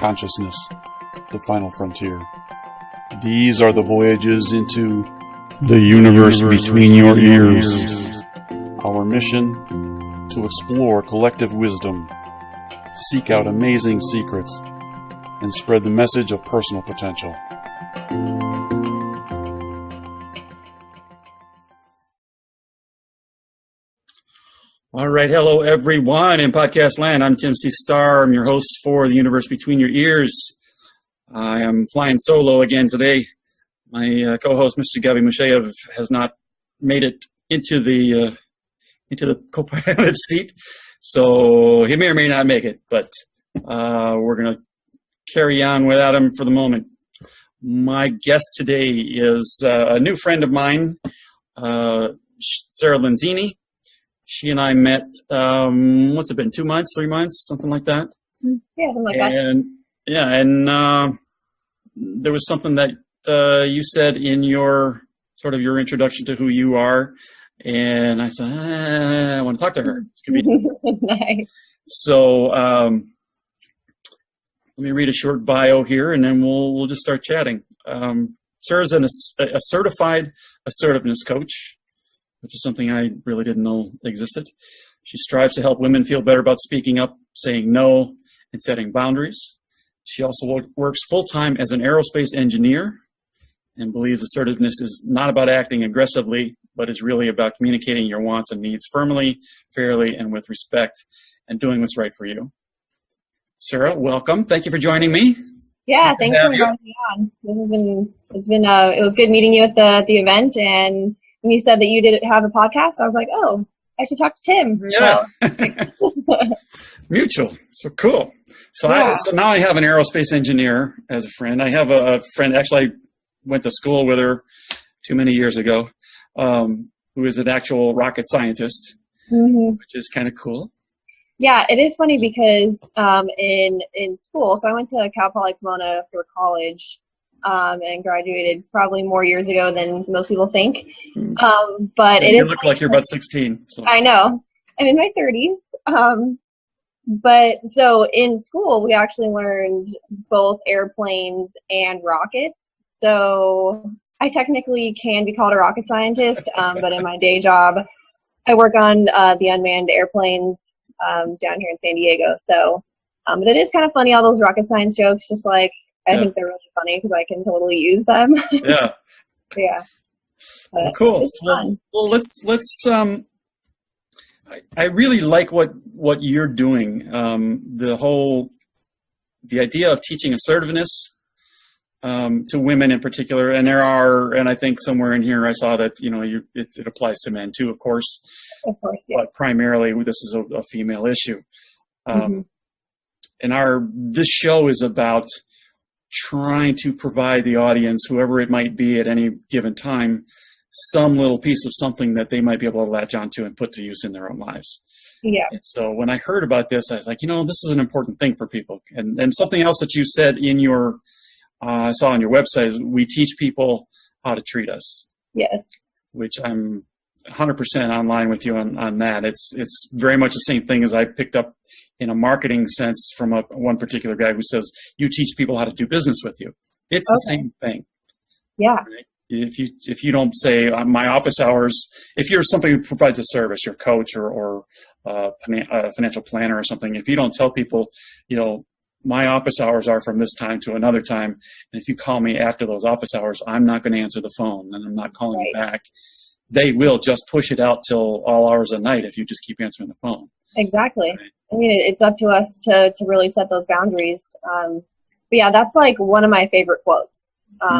consciousness, the final frontier. These are the voyages into the universe between your ears. Our mission: to explore collective wisdom, seek out amazing secrets, and spread the message of personal potential. All right. Hello, everyone in podcast land. I'm Tim C. Starr. I'm your host for The Universe Between Your Ears. I am flying solo again today. My co-host, Mr. Gabi Musheyev, has not made it into the co-pilot seat, so he may or may not make it, but we're going to carry on without him for the moment. My guest today is a new friend of mine, Sarah Lenzini. She and I met, what's it been, 2 months, 3 months, something like that? Yeah, something like that. And there was something that you said in your introduction to who you are, and I said, I want to talk to her. It's convenient. Nice. So let me read a short bio here, and then we'll just start chatting. Sarah's a certified assertiveness coach, which is something I really didn't know existed. She strives to help women feel better about speaking up, saying no, and setting boundaries. She also works full-time as an aerospace engineer and believes assertiveness is not about acting aggressively, but is really about communicating your wants and needs firmly, fairly, and with respect, and doing what's right for you. Sarah, welcome. Thank you for joining me. Yeah, thanks for inviting me on. It was good meeting you at the event, and when you said that you did have a podcast, I was like, oh, I should talk to Tim. Yeah. So. Mutual. So cool. So yeah. So now I have an aerospace engineer as a friend. I have a friend, actually I went to school with her too many years ago, who is an actual rocket scientist, which is kind of cool. Yeah, it is funny because in school, so I went to Cal Poly Pomona for college, and graduated probably more years ago than most people think. But you look like you're about 16. So. I know. I'm in my 30s. But so in school, we actually learned both airplanes and rockets. So I technically can be called a rocket scientist, but in my day job, I work on the unmanned airplanes down here in San Diego. So but it is kind of funny, all those rocket science jokes, just like, I think they're really funny because I can totally use them. Yeah. Yeah. Well, cool. Well, let's. I really like what you're doing. The idea of teaching assertiveness to women in particular, and I think somewhere in here I saw that it applies to men too, of course. Of course, yeah. But primarily, this is a female issue. And this show is about trying to provide the audience, whoever it might be at any given time, some little piece of something that they might be able to latch onto and put to use in their own lives. Yeah. And so when I heard about this, I was like, this is an important thing for people. And something else that you said in I saw on your website is we teach people how to treat us. Yes. Which I'm 100% online with you on that. It's very much the same thing as I picked up in a marketing sense from one particular guy who says, you teach people how to do business with you. It's the same thing. Yeah. Right? If you don't say my office hours, if you're somebody who provides a service, your coach or a financial planner or something, if you don't tell people, my office hours are from this time to another time, and if you call me after those office hours, I'm not going to answer the phone and I'm not calling you back. They will just push it out till all hours of the night if you just keep answering the phone. Exactly. Right? I mean, it's up to us to really set those boundaries. But yeah, that's like one of my favorite quotes.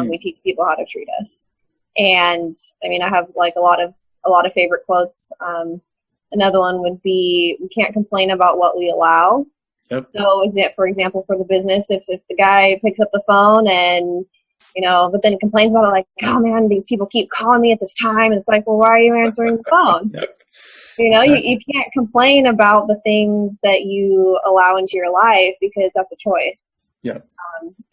We teach people how to treat us. And I mean, I have like a lot of favorite quotes. Another one would be, we can't complain about what we allow. Yep. So for example, for the business, if the guy picks up the phone and, but then complains about it, like, oh man, these people keep calling me at this time. And it's like, well, why are you answering the phone? Yep. Exactly. You can't complain about the things that you allow into your life because that's a choice. Yeah.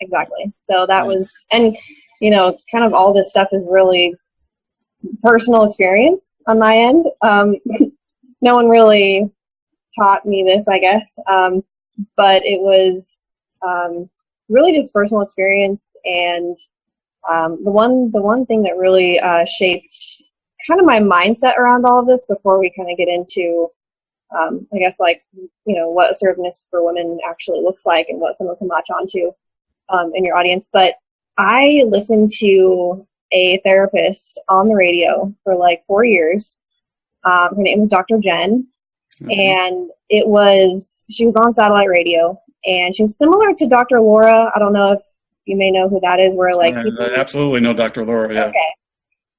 Exactly. So that was, and, kind of all this stuff is really personal experience on my end. No one really taught me this, I guess. But it was really just personal experience. And the one thing that really shaped kind of my mindset around all of this before we kind of get into, I guess, like, what assertiveness for women actually looks like and what someone can latch onto in your audience. But I listened to a therapist on the radio for like 4 years. Her name was Dr. Jen, and she was on satellite radio, and she's similar to Dr. Laura. I don't know if you may know who that is, where like people, I absolutely know Dr. Laura, yeah. okay.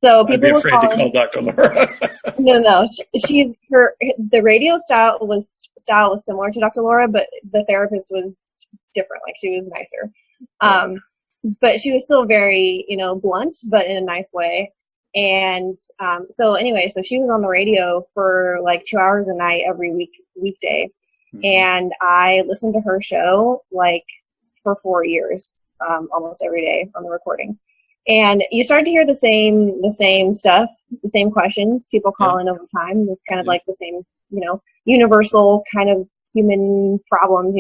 So people I'd be were afraid to call Dr. Laura. No. The radio style was similar to Dr. Laura, but the therapist was different. Like, she was nicer. But she was still very, blunt, but in a nice way. And so she was on the radio for like 2 hours a night every weekday. Mm-hmm. And I listened to her show like for 4 years, almost every day on the recording. And you start to hear the same stuff, the same questions, people call in over time. It's kind of like the same, universal kind of human problems,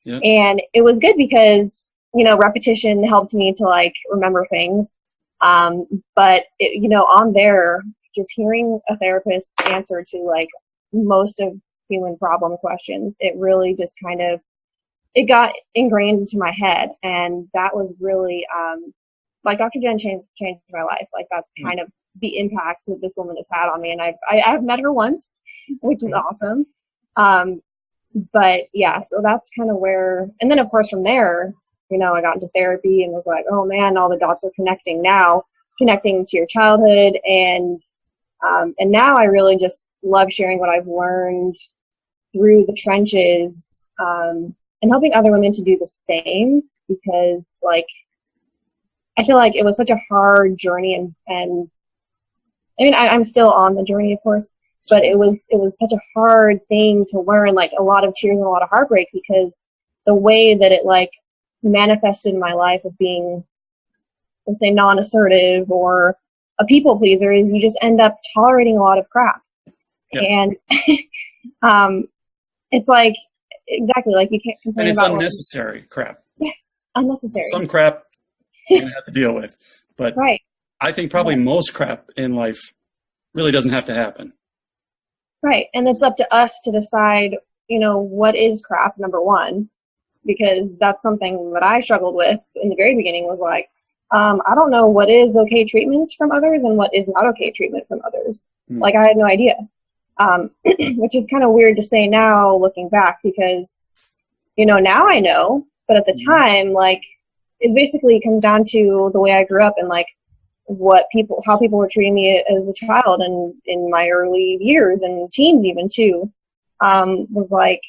Yeah. And it was good because, repetition helped me to like remember things. But on there, just hearing a therapist's answer to like most of human problem questions, it really just it got ingrained into my head. And that was really, like, Dr. Jen changed my life. Like, that's kind of the impact that this woman has had on me. And I've met her once, which is awesome. But yeah, so that's kind of where, and then of course from there, I got into therapy and was like, oh man, all the dots are connecting to your childhood. And now I really just love sharing what I've learned through the trenches, and helping other women to do the same, because like, I feel like it was such a hard journey, and I mean, I'm still on the journey, of course, but it was such a hard thing to learn, like a lot of tears and a lot of heartbreak, because the way that it like manifested in my life of being, let's say, non-assertive or a people pleaser is you just end up tolerating a lot of crap. Yeah. And it's like, exactly, like you can't complain about. And it's unnecessary crap. Yes, unnecessary. Some crap you're going to have to deal with. But right. I think probably most crap in life really doesn't have to happen. Right. And it's up to us to decide, what is crap, number one, because that's something that I struggled with in the very beginning, was like, I don't know what is okay treatment from others and what is not okay treatment from others. Like, I had no idea, which is kind of weird to say now looking back, because, now I know, but at the time, like, it basically comes down to the way I grew up and like how people were treating me as a child and in my early years and teens even too, was like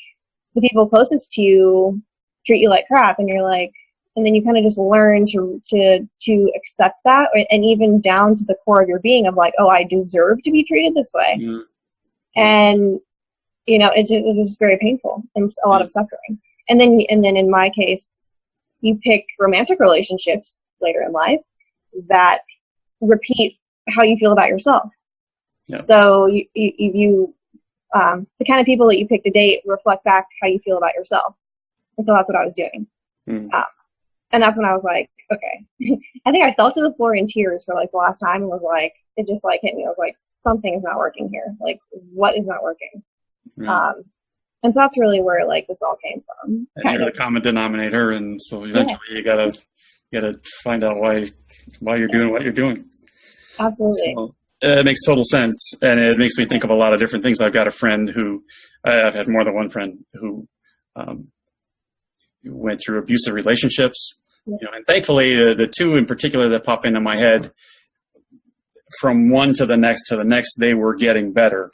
the people closest to you treat you like crap, and you're like, and then you kind of just learn to accept that, and even down to the core of your being of like, oh, I deserve to be treated this way. Yeah. And it was very painful and a lot of suffering. And then in my case, you pick romantic relationships later in life that repeat how you feel about yourself. Yeah. So you the kind of people that you pick to date reflect back how you feel about yourself. And so that's what I was doing. And that's when I was like, okay. I think I fell to the floor in tears for like the last time, and was like, it just like hit me. I was like, something is not working here. Like, what is not working? Yeah. And so that's really where like this all came from. And you're the common denominator, and so eventually you gotta find out why you're doing what you're doing. Absolutely. So, it makes total sense, and it makes me think of a lot of different things. I've got a friend who, I've had more than one friend who went through abusive relationships. Yeah. And thankfully the two in particular that pop into my head, from one to the next, they were getting better.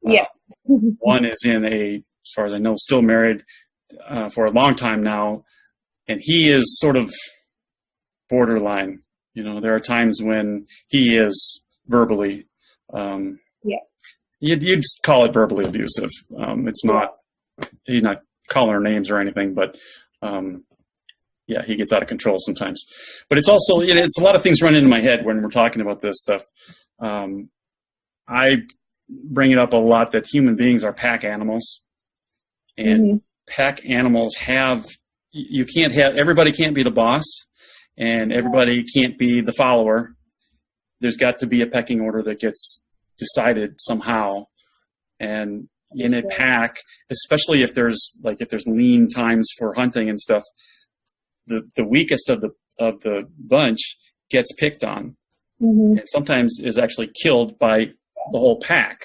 Yeah. One is as far as I know, still married for a long time now, and he is sort of borderline. There are times when he is verbally, you'd call it verbally abusive. It's not, he's not calling her names or anything, but he gets out of control sometimes. But it's also, it's a lot of things run into my head when we're talking about this stuff. I bring it up a lot that human beings are pack animals, and pack animals have you can't have, everybody can't be the boss, and everybody can't be the follower. There's got to be a pecking order that gets decided somehow. And in a pack, especially if there's lean times for hunting and stuff, the weakest of the bunch gets picked on, and sometimes is actually killed by the whole pack,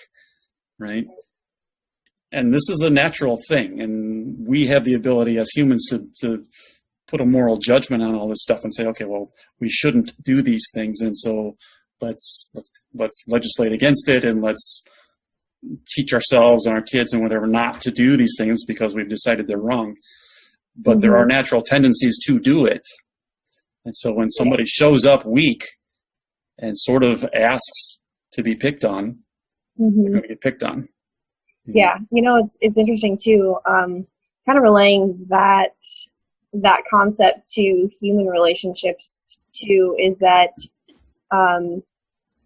right? And this is a natural thing, and we have the ability as humans to put a moral judgment on all this stuff and say, okay, well, we shouldn't do these things, and so let's legislate against it, and let's teach ourselves and our kids and whatever not to do these things because we've decided they're wrong. But there are natural tendencies to do it. And so when somebody shows up weak and sort of asks to be picked on, they're going to get picked on. Yeah, it's interesting too. Kind of relaying that concept to human relationships too is that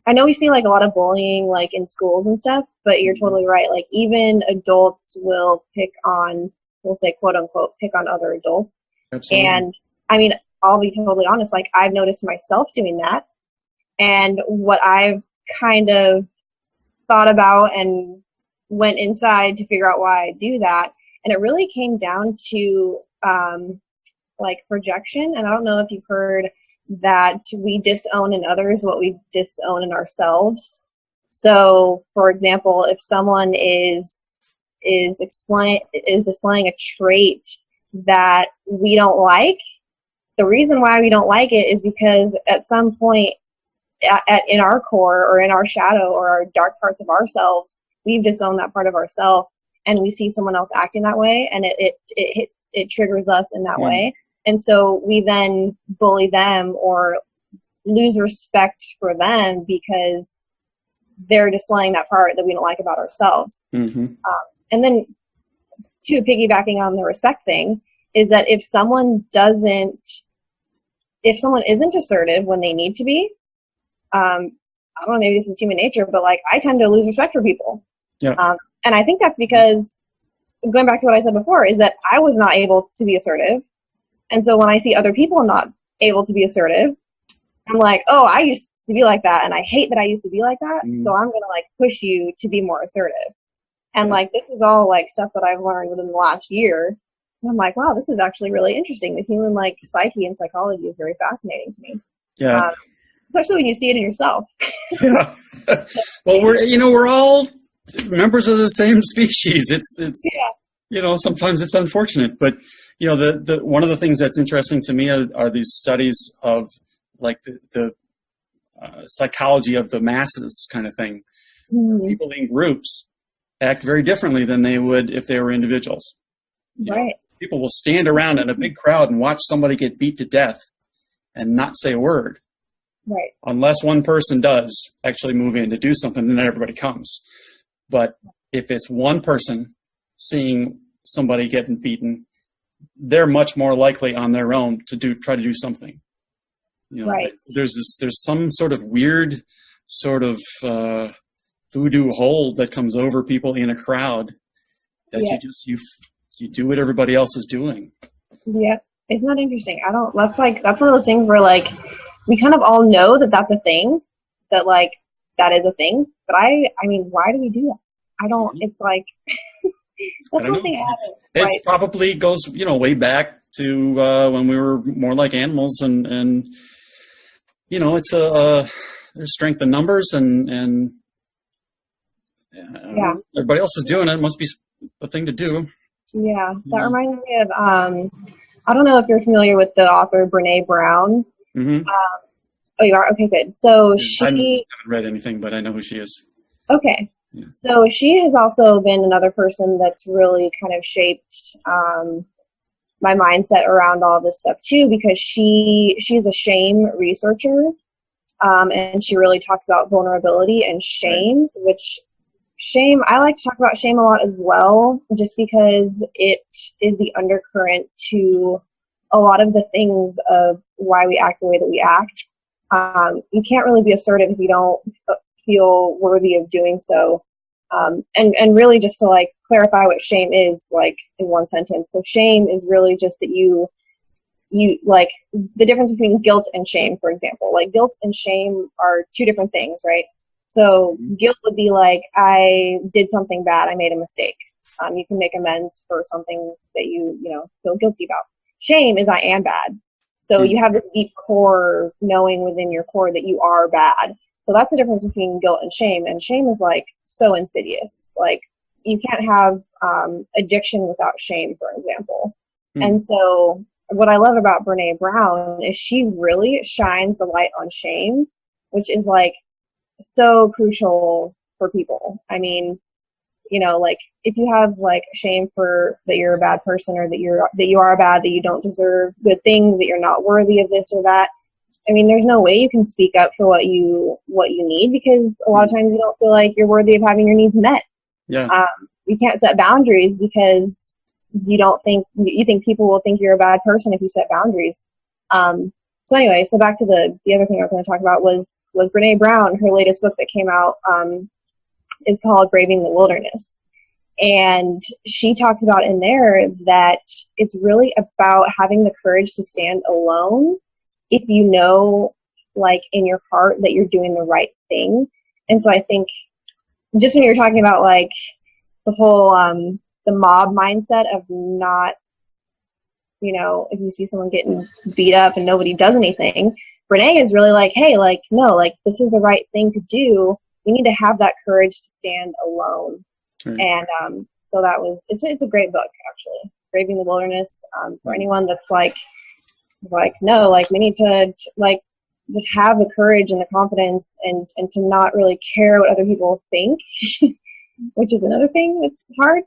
I know we see like a lot of bullying like in schools and stuff, but you're totally right. Like even adults will we'll say quote unquote, pick on other adults. Absolutely. And I mean, I'll be totally honest, like I've noticed myself doing that. And what I've kind of thought about and went inside to figure out why I do that. And it really came down to like projection. And I don't know if you've heard that we disown in others what we disown in ourselves. So, for example, if someone is displaying a trait that we don't like, the reason why we don't like it is because at some point in our core or in our shadow or our dark parts of ourselves, we've disowned that part of ourselves, and we see someone else acting that way, and it triggers us in that way. And so we then bully them or lose respect for them because they're displaying that part that we don't like about ourselves. And then, too, piggybacking on the respect thing, is that if someone isn't assertive when they need to be, I don't know, maybe this is human nature, but like I tend to lose respect for people. Yeah. And I think that's because, going back to what I said before, is that I was not able to be assertive. And so when I see other people not able to be assertive, I'm like, oh, I used to be like that, and I hate that I used to be like that, so I'm going to like push you to be more assertive. And like this is all like stuff that I've learned within the last year. And I'm like, wow, this is actually really interesting. The human like psyche and psychology is very fascinating to me. Yeah. Especially when you see it in yourself. Yeah. Well, we're all members of the same species. It's sometimes it's unfortunate, but the one of the things that's interesting to me are these studies of like the psychology of the masses kind of thing. People in groups act very differently than they would if they were individuals. Right. People will stand around in a big crowd and watch somebody get beat to death and not say a word. Right. Unless one person does actually move in to do something, then everybody comes. But if it's one person seeing somebody getting beaten, they're much more likely on their own to try to do something. Right. There's some sort of weird sort of voodoo hold that comes over people in a crowd that you do what everybody else is doing. Yeah. Isn't that interesting? That's one of those things where like we kind of all know that that's a thing, that like that is a thing, but I mean, why do we do that? It's like that's one thing I haven't. It probably goes, way back to when we were more like animals, and it's there's strength in numbers, and everybody else is doing it. It must be the thing to do. Yeah, that reminds me of I don't know if you're familiar with the author Brene Brown. Oh, you are? Okay, good. So I haven't read anything, but I know who she is. Okay. Yeah. So she has also been another person that's really kind of shaped my mindset around all this stuff too, because she's a shame researcher, and she really talks about vulnerability and shame, which I like to talk about shame a lot as well, just because it is the undercurrent to a lot of the things of why we act the way that we act. You can't really be assertive if you don't feel worthy of doing so. And really just to like clarify what shame is, like in one sentence. So shame is really just that you like the difference between guilt and shame, for example. Like guilt and shame are two different things, right? So guilt would be like, I did something bad, I made a mistake. You can make amends for something that you feel guilty about. Shame is I am bad. So you have this deep core knowing within your core that you are bad. So that's the difference between guilt and shame. And shame is like so insidious. Like you can't have addiction without shame, for example. And so what I love about Brene Brown is she really shines the light on shame, which is like so crucial for people. I mean, like if you have like shame for that you're a bad person, or that you are bad, that you don't deserve good things, that you're not worthy of this or that. I mean, there's no way you can speak up for what you need, because a lot of times you don't feel like you're worthy of having your needs met. Yeah. You can't set boundaries because you think people will think you're a bad person if you set boundaries. So anyway, so back to the other thing I was going to talk about was Brene Brown. Her latest book that came out is called Braving the Wilderness. And she talks about in there that it's really about having the courage to stand alone if you know, like in your heart, that you're doing the right thing. And so I think just when you're talking about like the whole the mob mindset of not, if you see someone getting beat up and nobody does anything, Brene is really like, hey, like, no, like this is the right thing to do. We need to have that courage to stand alone. Right. And so it's a great book, actually, Braving the Wilderness, for anyone that's like, no, like we need to like just have the courage and the confidence and to not really care what other people think, which is another thing that's hard.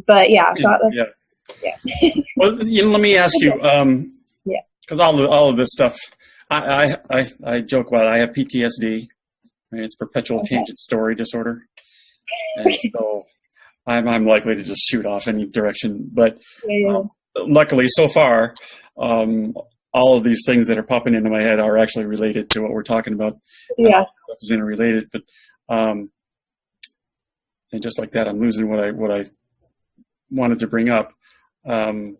But yeah, yeah. Well, let me ask you, because all of this stuff, I joke about it. I have PTSD. Right? It's perpetual tangent story disorder, and so I'm likely to just shoot off any direction. But luckily, so far, all of these things that are popping into my head are actually related to what we're talking about. Yeah, stuff is interrelated, but and just like that, I'm losing what I wanted to bring up. Crap.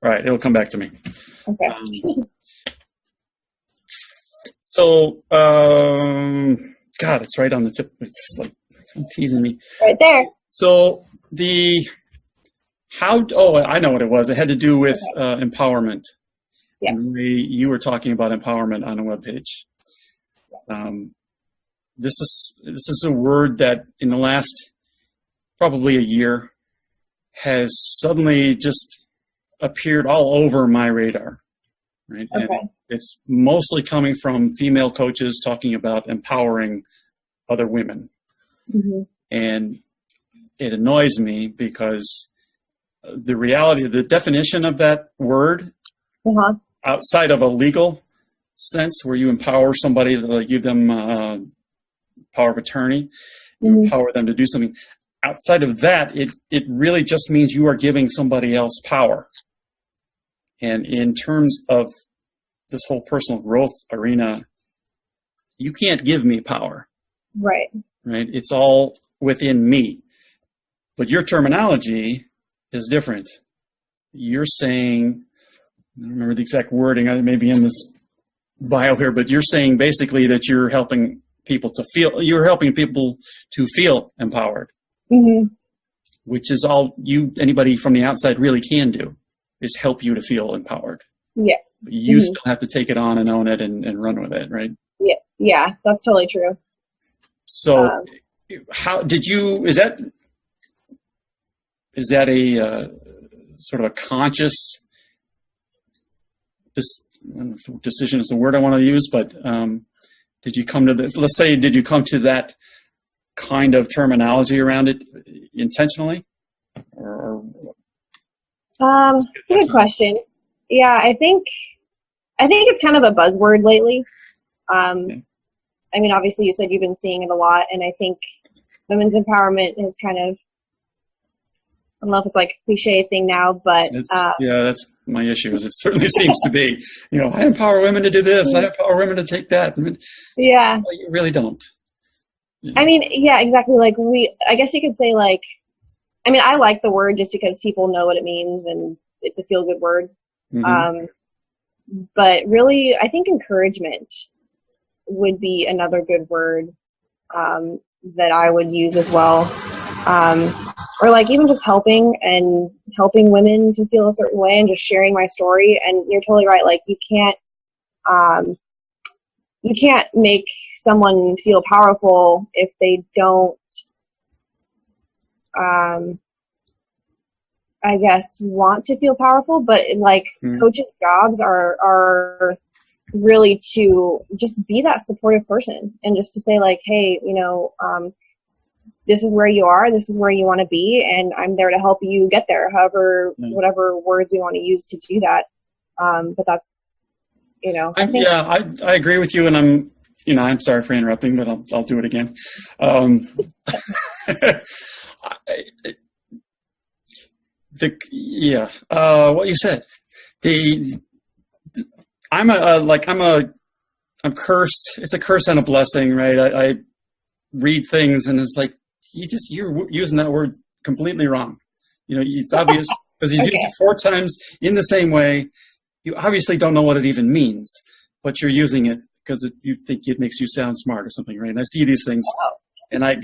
All right, it'll come back to me. Okay. So, God, it's right on the tip. It's like teasing me. Right there. So I know what it was. It had to do with empowerment. Yeah. And you were talking about empowerment on a webpage. This is a word that in the last probably a year has suddenly just appeared all over my radar. Right? Okay. And it's mostly coming from female coaches talking about empowering other women. Mm-hmm. And it annoys me because the reality, the definition of that word, outside of a legal sense where you empower somebody to give them power of attorney, you empower them to do something. Outside of that, it really just means you are giving somebody else power. And in terms of this whole personal growth arena, you can't give me power. Right. Right? It's all within me. But your terminology is different. You're saying, I don't remember the exact wording, I may be in this bio here, but you're saying basically that you're helping people to feel empowered. Mm-hmm. Which is all anybody from the outside really can do, is help you to feel empowered. Yeah. But you still have to take it on and own it and run with it, right? Yeah. Yeah, that's totally true. So how did you, is that a sort of a conscious I don't know if decision is the word I want to use, but did you come to this, let's say, did you come to that kind of terminology around it intentionally? Or it's a good question. Yeah, I think it's kind of a buzzword lately. Okay. I mean, obviously you said you've been seeing it a lot, and I think women's empowerment is kind of, I don't know if it's like a cliche thing now, but that's my issue. Is it certainly seems to be. I empower women to do this. I empower women to take that. You really don't. I mean, yeah, exactly. Like I guess you could say like, I mean, I like the word just because people know what it means and it's a feel good word. Mm-hmm. Um, but really, I think encouragement would be another good word, that I would use as well. Um, or like even just helping women to feel a certain way and just sharing my story. And you're totally right. Like um, you can't make someone feel powerful if they don't, um, I guess, want to feel powerful. But like Mm-hmm. coaches' jobs are really to just be that supportive person and just to say like, hey, this is where you are, this is where you want to be, and I'm there to help you get there, however, whatever words we want to use to do that. But that's, I think. Yeah, I agree with you, and I'm sorry for interrupting, but I'll do it again. What you said. I'm cursed. It's a curse and a blessing, right? I read things and it's like, you're using that word completely wrong. It's obvious because you Okay. use it 4 times in the same way. You obviously don't know what it even means, but you're using it because you think it makes you sound smart or something, right? And I see these things, and I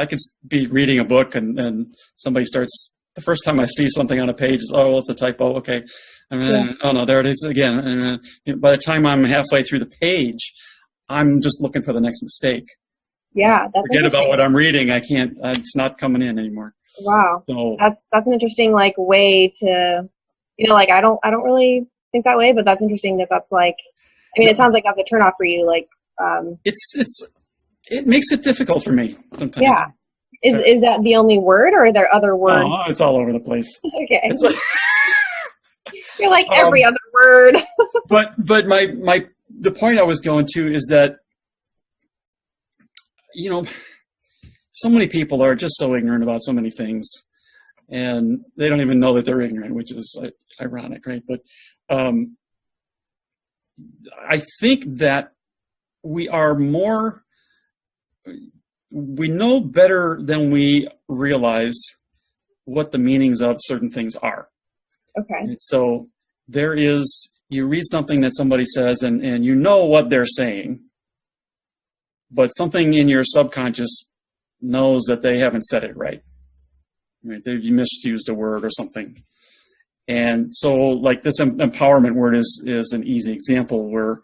could be reading a book and somebody starts. The first time I see something on a page is, oh, well, it's a typo. Okay. And then, oh, no, there it is again. And by the time I'm halfway through the page, I'm just looking for the next mistake. Yeah, that's Forget about what I'm reading. I can't. It's not coming in anymore. Wow, so that's an interesting like way to, like I don't really think that way, but that's interesting that's like. I mean, it sounds like that's a turnoff for you. Like, it makes it difficult for me sometimes. Yeah, is that the only word, or are there other words? Oh, it's all over the place. Okay. You're like every other word. but the point I was going to is that, so many people are just so ignorant about so many things, and they don't even know that they're ignorant, which is ironic, right? But I think that we know better than we realize what the meanings of certain things are. Okay. And so you read something that somebody says and you know what they're saying, but something in your subconscious knows that they haven't said it right. They've misused a word or something. And so like this empowerment word is an easy example where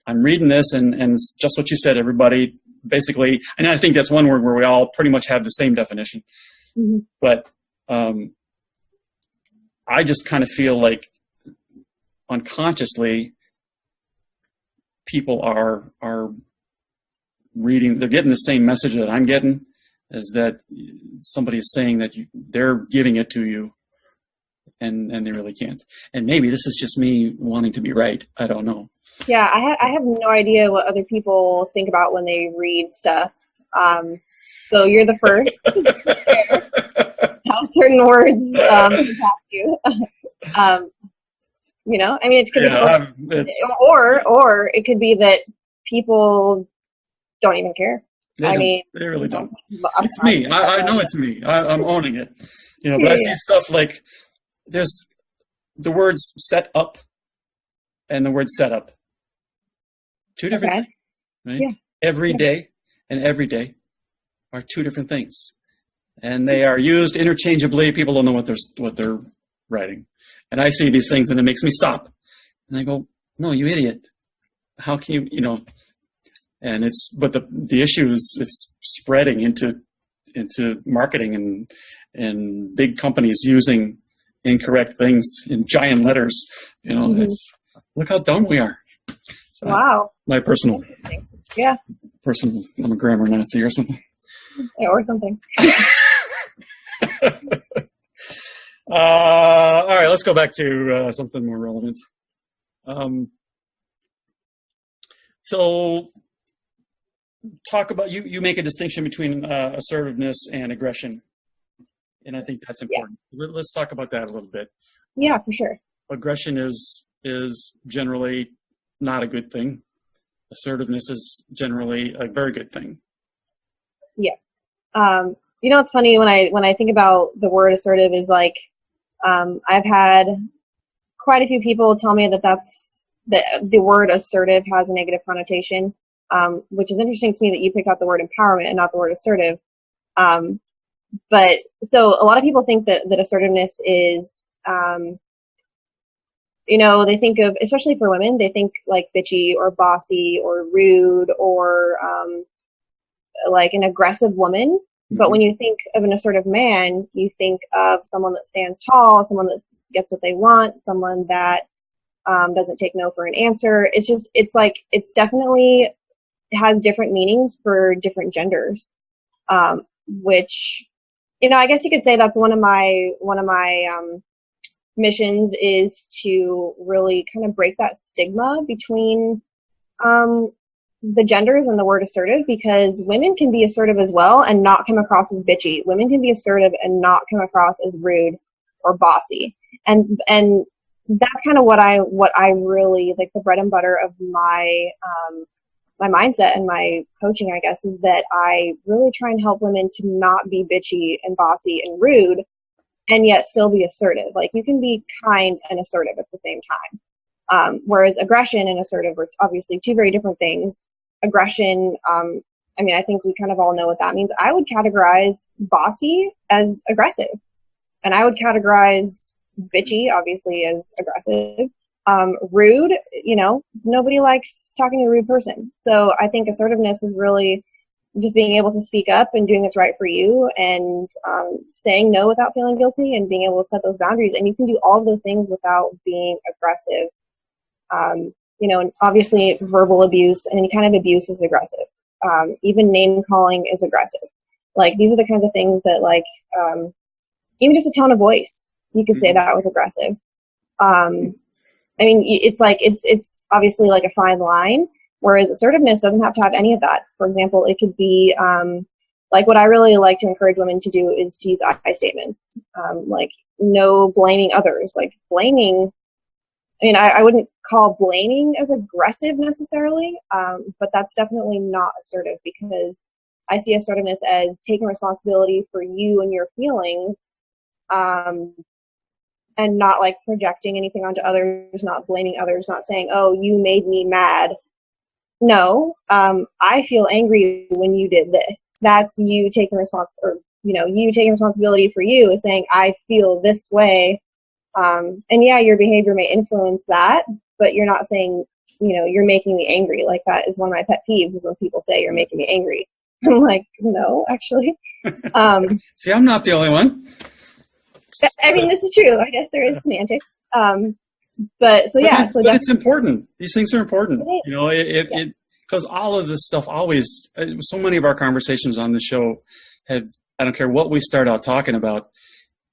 I'm reading this and it's just what you said, everybody basically, and I think that's one word where we all pretty much have the same definition. Mm-hmm. But I just kind of feel like unconsciously people are reading, they're getting the same message that I'm getting, is that somebody is saying that they're giving it to you and they really can't. And maybe this is just me wanting to be right. I don't know. Yeah, I have no idea what other people think about when they read stuff. So you're the first to share how certain words impact you. I mean, it could be, or it could be that people don't even care. They really don't. It's me. I know it's me. I'm owning it. But I see stuff like there's the words set up and the word set up. 2 different things, right? Yeah. Every day and every day are 2 different things, and they are used interchangeably. People don't know what they're writing, and I see these things and it makes me stop, and I go, "No, you idiot! How can you?" And but the issue is it's spreading into marketing and big companies using incorrect things in giant letters. Mm-hmm. Look how dumb we are. So wow. My personal. Yeah. I'm a grammar Nazi or something. Yeah, or something. All right, let's go back to something more relevant. So talk about, you make a distinction between assertiveness and aggression, and I think that's important. Yeah. Let's talk about that a little bit. Yeah, for sure. Aggression is generally not a good thing. assertiveness is generally a very good thing. Yeah. It's funny when I think about the word assertive is like, I've had quite a few people tell me that the word assertive has a negative connotation, which is interesting to me that you picked out the word empowerment and not the word assertive. But so a lot of people think that assertiveness is, they think of, especially for women, they think like bitchy or bossy or rude or like an aggressive woman. But when you think of an assertive man, you think of someone that stands tall, someone that gets what they want, someone that doesn't take no for an answer. It's definitely has different meanings for different genders, which, I guess you could say that's one of my missions is to really kind of break that stigma between the genders and the word assertive, because women can be assertive as well and not come across as bitchy. Women can be assertive and not come across as rude or bossy. And that's kind of what I really like, the bread and butter of my my mindset and my coaching, I guess, is that I really try and help women to not be bitchy and bossy and rude and yet still be assertive. Like, you can be kind and assertive at the same time. Whereas aggression and assertive are obviously two very different things. Aggression, I think we kind of all know what that means. I would categorize bossy as aggressive, and I would categorize bitchy, obviously, as aggressive. Rude, nobody likes talking to a rude person. So I think assertiveness is really just being able to speak up and doing what's right for you, and saying no without feeling guilty, and being able to set those boundaries. And you can do all of those things without being aggressive. And obviously verbal abuse and any kind of abuse is aggressive. Even name calling is aggressive. Like, these are the kinds of things that, like, even just a tone of voice, you could say that was aggressive. It's obviously like a fine line, whereas assertiveness doesn't have to have any of that. For example, it could be, like, what I really like to encourage women to do is to use I statements. Like, no blaming others. Like, blaming, I wouldn't call blaming as aggressive necessarily, but that's definitely not assertive, because I see assertiveness as taking responsibility for you and your feelings, and not like projecting anything onto others, not blaming others, not saying, oh, you made me mad. No, I feel angry when you did this. That's you taking you taking responsibility for you, is saying, I feel this way. And yeah, your behavior may influence that, but you're not saying, you're making me angry. Like, that is one of my pet peeves, is when people say you're making me angry. I'm like, no, actually. See, I'm not the only one. This is true. I guess there is semantics. But it's important. These things are important. Because all of this stuff always, so many of our conversations on the show have, I don't care what we start out talking about,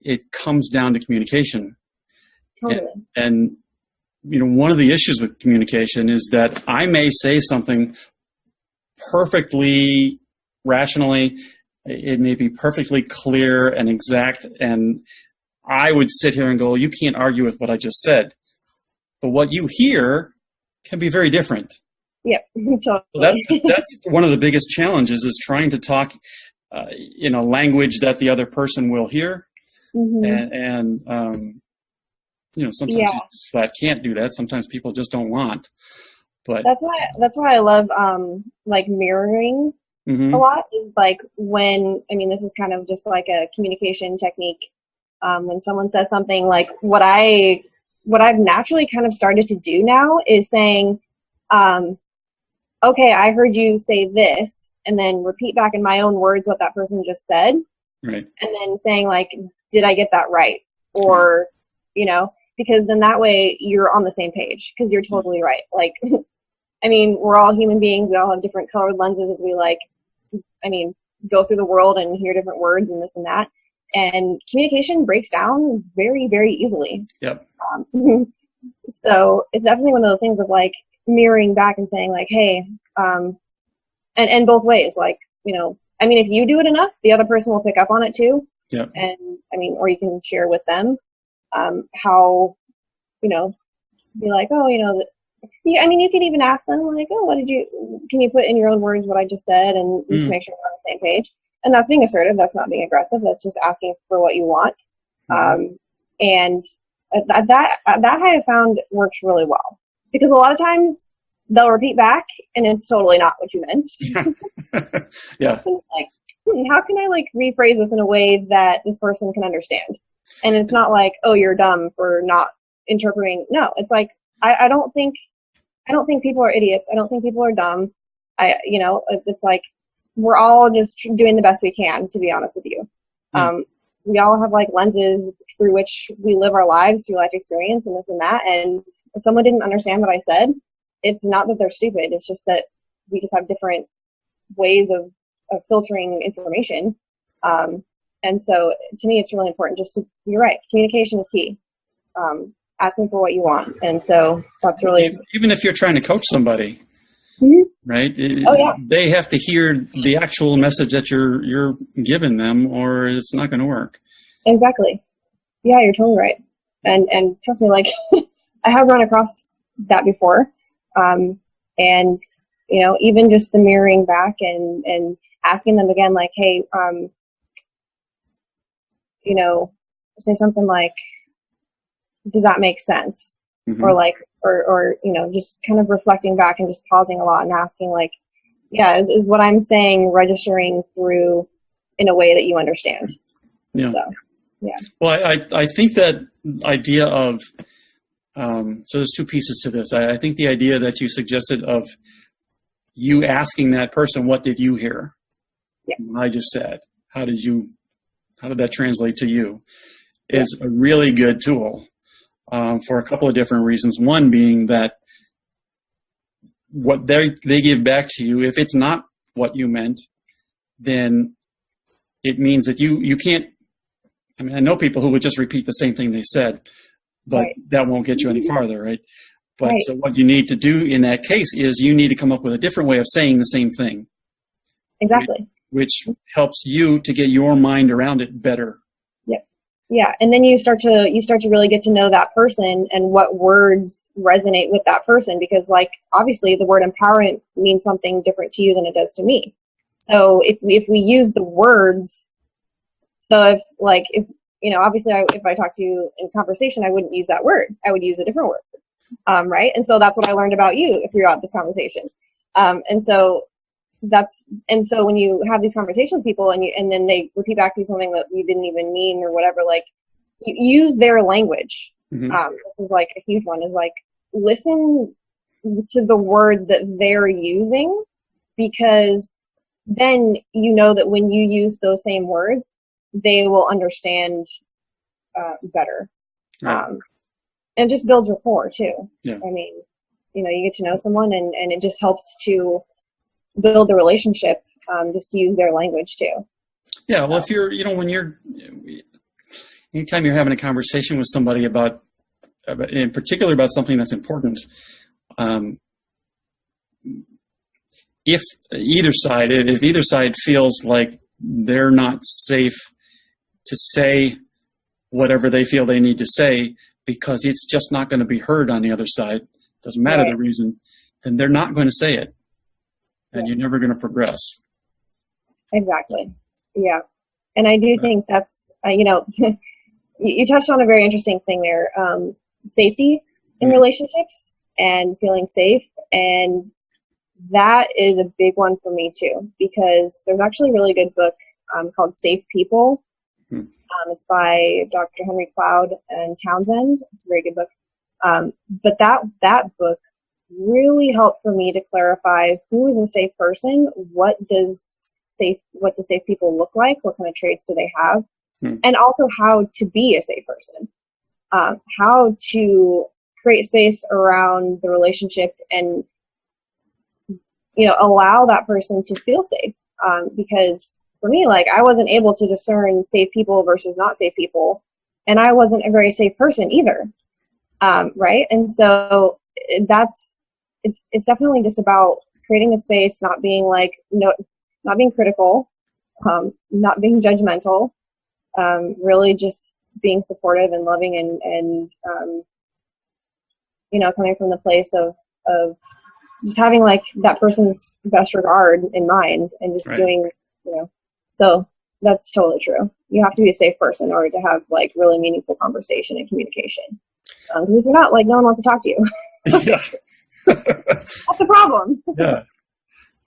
it comes down to communication. Totally. And one of the issues with communication is that I may say something perfectly rationally, it may be perfectly clear and exact, and I would sit here and go, you can't argue with what I just said. But what you hear can be very different. Yep, totally. That's one of the biggest challenges, is trying to talk in a language that the other person will hear. Mm-hmm. And sometimes you just flat can't do that. Sometimes people just don't want. But that's why I love like mirroring a lot. Like, when this is kind of just like a communication technique. When someone says something, like, what I've naturally kind of started to do now is saying, okay, I heard you say this, and then repeat back in my own words what that person just said. Right. And then saying, like, did I get that right? Or, because then that way you're on the same page, because you're totally right. Like, we're all human beings. We all have different colored lenses as we go through the world and hear different words and this and that. And communication breaks down very, very easily. Yep. So it's definitely one of those things of, like, mirroring back and saying, like, hey, and both ways, like, if you do it enough, the other person will pick up on it too. Yep. And or you can share with them, how, be like, oh, Yeah, I mean, you could even ask them like, "Oh, can you put in your own words what I just said, and just make sure we're on the same page?" And that's being assertive. That's not being aggressive. That's just asking for what you want. And that I have found works really well, because a lot of times they'll repeat back and it's totally not what you meant. Yeah. Like, how can I like rephrase this in a way that this person can understand? And it's not like, oh, you're dumb for not interpreting. No, it's like, I don't think people are idiots. I don't think people are dumb. It's like, we're all just doing the best we can, to be honest with you. We all have like lenses through which we live our lives, through life experience and this and that. And if someone didn't understand what I said, it's not that they're stupid. It's just that we just have different ways of filtering information. And so to me, it's really important you're right. Communication is key. Asking for what you want. And so that's really, even if you're trying to coach somebody, right? They have to hear the actual message that you're giving them, or it's not going to work. Exactly. Yeah, you're totally right. And trust me, like I have run across that before. And even just the mirroring back and asking them again, like, hey, say something like, does that make sense? Or like, or just kind of reflecting back and just pausing a lot and asking like, yeah, is what I'm saying registering through in a way that you understand? Yeah. So, yeah. Well, I think that idea of, so there's two pieces to this. I think the idea that you suggested of you asking that person, what did you hear? Yeah. I just said, how did that translate to you? Is a really good tool. For a couple of different reasons. One being that what they give back to you, if it's not what you meant, then it means that you can't. I mean, I know people who would just repeat the same thing they said, but that won't get you any farther, right? But so what you need to do in that case is you need to come up with a different way of saying the same thing. Exactly. Which helps you to get your mind around it better. Yeah, and then you start to really get to know that person and what words resonate with that person, because like obviously the word empowerment means something different to you than it does to me. So if we use the words, so if obviously if I talk to you in conversation, I wouldn't use that word. I would use a different word, right? And so that's what I learned about you throughout this conversation. And so when you have these conversations with people and then they repeat back to you something that you didn't even mean or whatever, like you use their language. This is like a huge one, is like listen to the words that they're using, because then you know that when you use those same words, they will understand better. Right. And just builds rapport too. Yeah. I mean, you get to know someone and it just helps to build the relationship, just to use their language too. Yeah, well, if you're, anytime you're having a conversation with somebody about in particular about something that's important, if either side feels like they're not safe to say whatever they feel they need to say because it's just not going to be heard on the other side, doesn't matter the reason, then they're not going to say it. And you're never going to progress. Exactly. Yeah. And I do think that's, you touched on a very interesting thing there. Safety in relationships and feeling safe. And that is a big one for me too, because there's actually a really good book called Safe People. It's by Dr. Henry Cloud and Townsend. It's a very good book. But that book really helped for me to clarify who is a safe person, what does safe people look like, what kind of traits do they have, and also how to be a safe person, how to create space around the relationship and allow that person to feel safe, because for me, like, I wasn't able to discern safe people versus not safe people, and I wasn't a very safe person either, right? And so it's definitely just about creating a space, not being not being critical, not being judgmental, really just being supportive and loving and coming from the place of of just having like that person's best regard in mind and just doing, so that's totally true. You have to be a safe person in order to have like really meaningful conversation and communication. Because if you're not, like, no one wants to talk to you. Yeah. That's the problem. Yeah.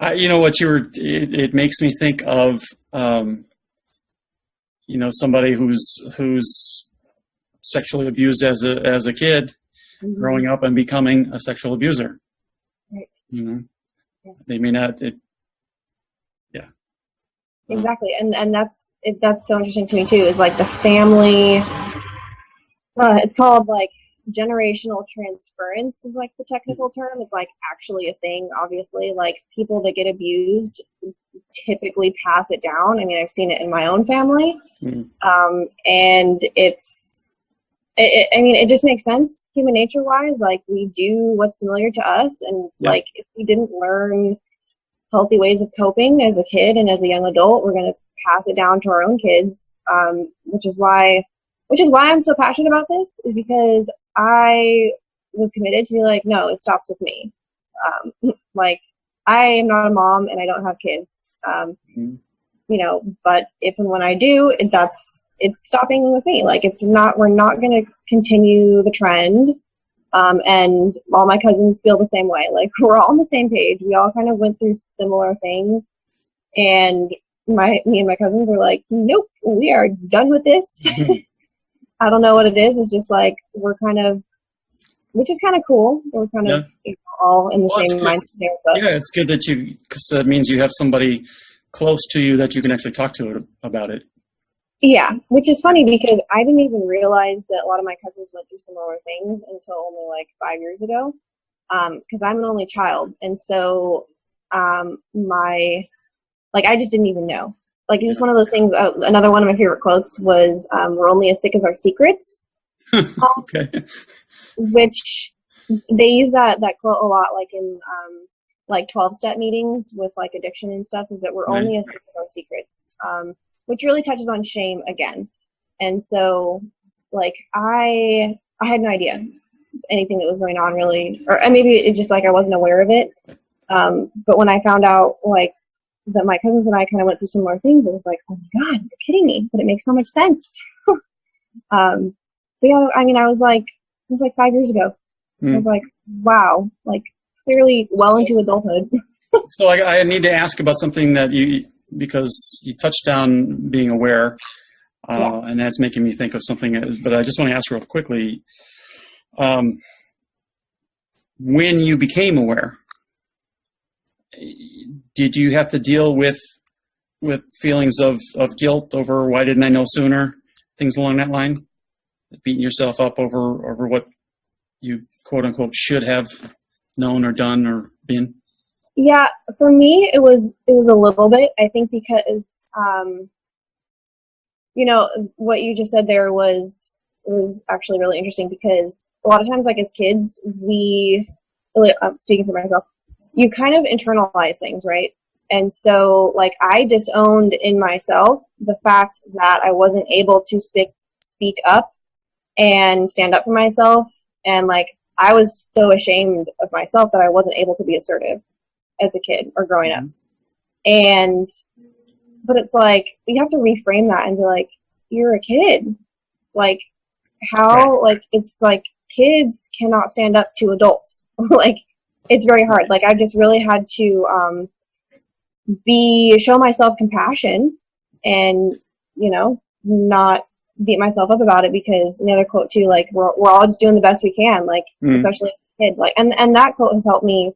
It makes me think of, somebody who's sexually abused as a kid, growing up and becoming a sexual abuser. Right. Yes. They may not. Yeah. Exactly, and that's so interesting to me too. Is like the family. It's called like generational transference is like the technical term. It's like actually a thing. Obviously, like people that get abused typically pass it down. I mean, I've seen it in my own family, and it just makes sense human nature wise. Like we do what's familiar to us, and like if we didn't learn healthy ways of coping as a kid and as a young adult, we're going to pass it down to our own kids, which is why I'm so passionate about this, is because I was committed to be like, no, it stops with me. Like I am not a mom and I don't have kids, but if and when I do, it's stopping with me. Like we're not going to continue the trend. And all my cousins feel the same way. Like we're all on the same page. We all kind of went through similar things, and me and my cousins are like, nope, we are done with this. I don't know what it is. It's just like we're kind of, which is kind of cool. We're kind of all in the same mindset there. But yeah, it's good because that means you have somebody close to you that you can actually talk to about it. Yeah, which is funny because I didn't even realize that a lot of my cousins went through similar things until only like 5 years ago. Because I'm an only child, and so I just didn't even know. Like it's just one of those things. Another one of my favorite quotes was, "We're only as sick as our secrets." Okay. Which they use that quote a lot, like in like 12-step meetings with like addiction and stuff. Is that we're only as sick as our secrets. Which really touches on shame again. And so, like, I had no idea anything that was going on really, or maybe it's just like I wasn't aware of it. But when I found out, like, that my cousins and I kind of went through similar things, it was like, oh my God, you're kidding me. But it makes so much sense. But yeah, I mean, it was like 5 years ago. I was like, wow, like, clearly well into adulthood. So I need to ask about something that because you touched on being aware, and that's making me think of something, but I just want to ask real quickly, when you became aware, did you have to deal with feelings of guilt over why didn't I know sooner, things along that line, beating yourself up over what you quote unquote should have known or done or been? Yeah, for me, it was a little bit, I think, because, what you just said there was actually really interesting, because a lot of times, like as kids, speaking for myself, you kind of internalize things, right? And so, like, I disowned in myself the fact that I wasn't able to speak up and stand up for myself. And, like, I was so ashamed of myself that I wasn't able to be assertive as a kid or growing up. But it's like, you have to reframe that and be like, you're a kid. Like, how, like, it's like kids cannot stand up to adults. Like, it's very hard. Like, I just really had to show myself compassion and, not beat myself up about it, because another quote too, like, we're all just doing the best we can, like, especially as a kid. Like, and that quote has helped me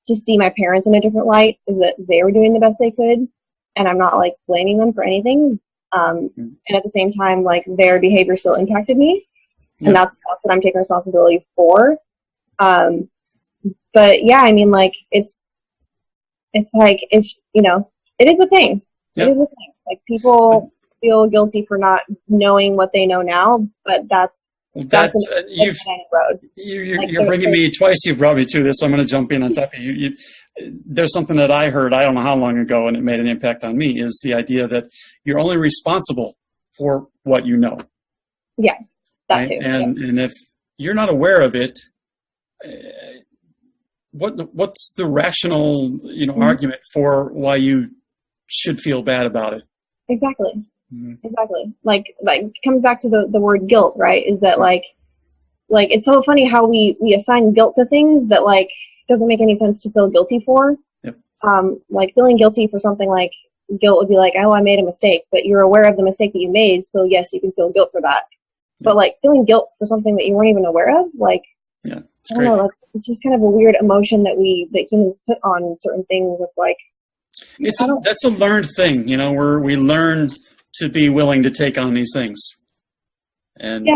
to see my parents in a different light, is that they were doing the best they could, and I'm not like blaming them for anything. And at the same time, like, their behavior still impacted me, and that's what I'm taking responsibility for. But yeah, I mean, like, it's like, it is a thing. It is a thing. Like, people feel guilty for not knowing what they know now, but you're bringing me twice. You've brought me to this. So I'm going to jump in on top of you. There's something that I heard, I don't know how long ago, and it made an impact on me, is the idea that you're only responsible for what you know. Yeah, that too. And if you're not aware of it, what's the rational, argument for why you should feel bad about it? Exactly. Exactly. Like it comes back to the word guilt, right? Is that like it's so funny how we assign guilt to things that like doesn't make any sense to feel guilty for. Yep. Like feeling guilty for something like guilt would be like, oh, I made a mistake, but you're aware of the mistake that you made, still yes, you can feel guilt for that. Yep. But like feeling guilt for something that you weren't even aware of, like yeah, I don't know, like, it's just kind of a weird emotion that humans put on certain things. It's like that's a learned thing, we learn to be willing to take on these things. And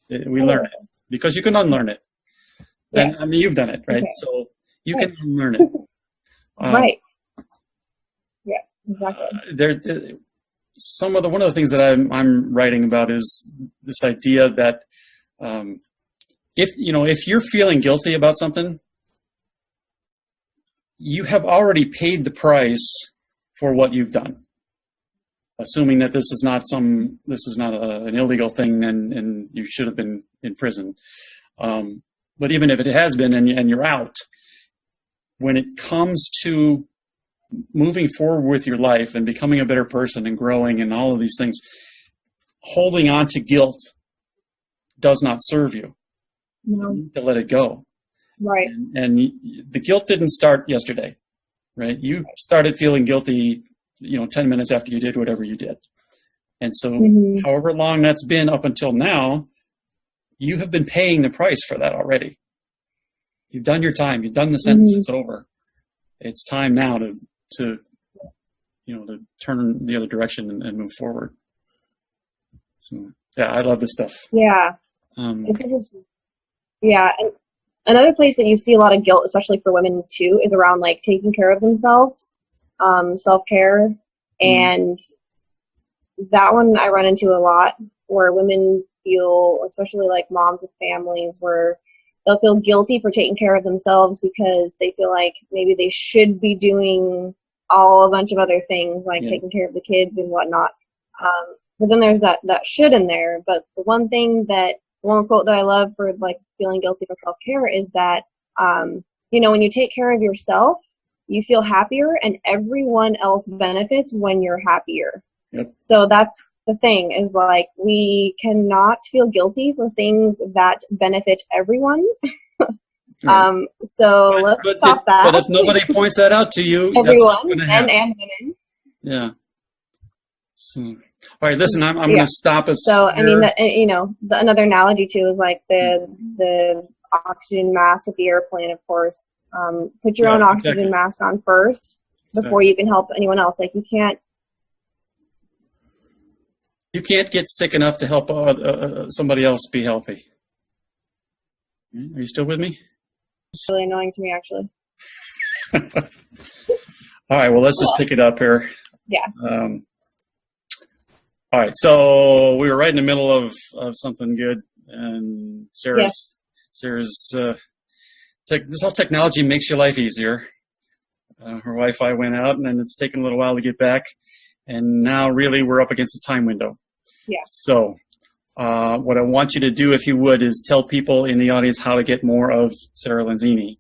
we learn it because you can unlearn it. And I mean, you've done it, right? Okay. So you can unlearn it. Right. Yeah, exactly. One of the things that I'm writing about is this idea that if you're feeling guilty about something, you have already paid the price for what you've done. Assuming that this is not an illegal thing and you should have been in prison. But even if it has been and you're out, when it comes to moving forward with your life and becoming a better person and growing and all of these things, holding on to guilt does not serve you. No. You need to let it go. Right. And the guilt didn't start yesterday, right? You started feeling guilty 10 minutes after you did whatever you did. And so however long that's been up until now, you have been paying the price for that already. You've done your time. You've done the sentence. It's over. It's time now to turn the other direction and move forward. So, yeah, I love this stuff. Yeah. It's interesting. Yeah. And another place that you see a lot of guilt, especially for women too, is around like taking care of themselves. Self-care, and that one I run into a lot where women feel, especially like moms with families, where they'll feel guilty for taking care of themselves because they feel like maybe they should be doing a bunch of other things like taking care of the kids and whatnot. But then there's that should in there. But the one quote that I love for like feeling guilty for self-care is that, when you take care of yourself, you feel happier and everyone else benefits when you're happier. Yep. So that's the thing is like we cannot feel guilty for things that benefit everyone. So let's stop that. But if nobody points that out to you, everyone, that's what's going to happen. And women. Yeah. So, all right, listen, I'm going to stop us. So, here. I mean, another analogy too is like the oxygen mask at the airplane, of course. Put your own oxygen mask on first before you can help anyone else. Like you can't get sick enough to help somebody else be healthy. Are you still with me? It's really annoying to me, actually. All right. Well, let's just pick it up here. Yeah. All right. So we were right in the middle of something good, and Sarah's this whole technology makes your life easier. Her Wi-Fi went out, and then it's taken a little while to get back. And now, really, we're up against a time window. Yeah. So what I want you to do, if you would, is tell people in the audience how to get more of Sarah Lenzini.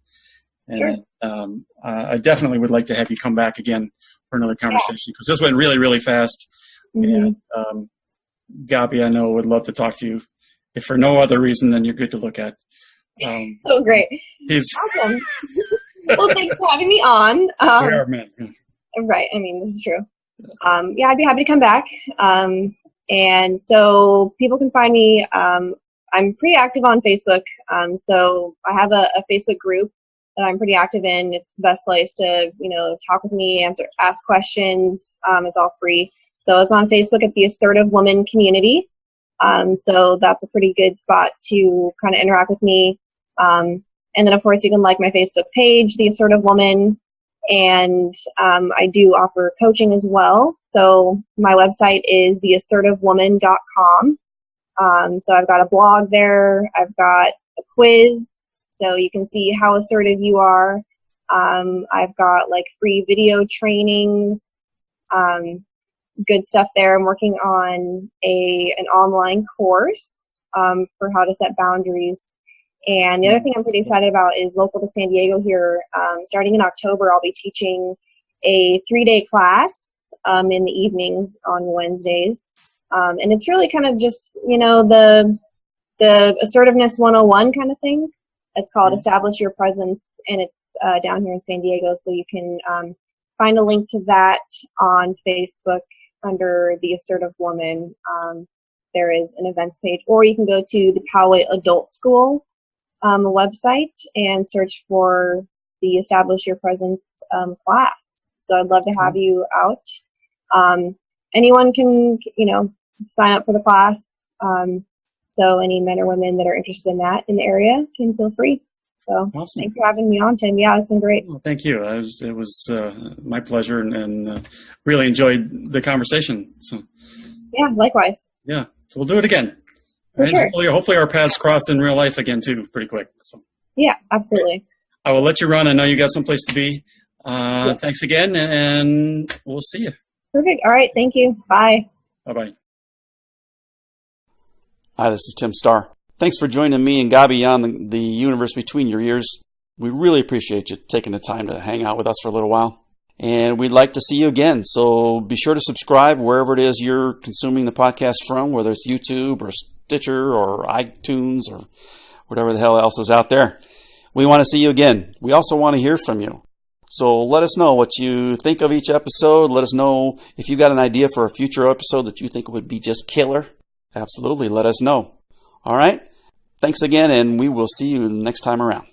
And I definitely would like to have you come back again for another conversation because this went really, really fast. And Gabi, I know, would love to talk to you. If for no other reason than you're good to look at. Oh, great. Awesome. Well, thanks for having me on. We are, man. Right. I mean, this is true. I'd be happy to come back. And so people can find me. I'm pretty active on Facebook. So I have a Facebook group that I'm pretty active in. It's the best place to, talk with me, ask questions. It's all free. So it's on Facebook at the Assertive Woman Community. So that's a pretty good spot to kind of interact with me. And then, of course, you can like my Facebook page, The Assertive Woman. And I do offer coaching as well. So my website is theassertivewoman.com. So I've got a blog there. I've got a quiz, so you can see how assertive you are. I've got like free video trainings, good stuff there. I'm working on an online course for how to set boundaries. And the other thing I'm pretty excited about is local to San Diego here. Starting in October, I'll be teaching a 3-day class in the evenings on Wednesdays. And it's really kind of just, the Assertiveness 101 kind of thing. It's called Establish Your Presence, and it's down here in San Diego. So you can find a link to that on Facebook under the Assertive Woman. There is an events page, or you can go to the Poway Adult School website and search for the Establish Your Presence class. So I'd love to have you out. Anyone can, sign up for the class. So any men or women that are interested in that in the area can feel free. So awesome. Thanks for having me on, Tim. Yeah, it's been great. Well, thank you. It was my pleasure, and really enjoyed the conversation. So yeah, likewise. Yeah, so we'll do it again. For sure. Hopefully our paths cross in real life again too, pretty quick. So yeah, absolutely. I will let you run. I know you got someplace to be. Thanks again, and we'll see you. Perfect. All right. Thank you. Bye. Bye-bye. Hi, this is Tim Starr. Thanks for joining me and Gabi on the universe between your ears. We really appreciate you taking the time to hang out with us for a little while. And we'd like to see you again. So be sure to subscribe wherever it is you're consuming the podcast from, whether it's YouTube or Stitcher or iTunes or whatever the hell else is out there. We want to see you again. We also want to hear from you. So let us know what you think of each episode. Let us know if you got an idea for a future episode that you think would be just killer. Absolutely, let us know. All right? Thanks again, and we will see you next time around.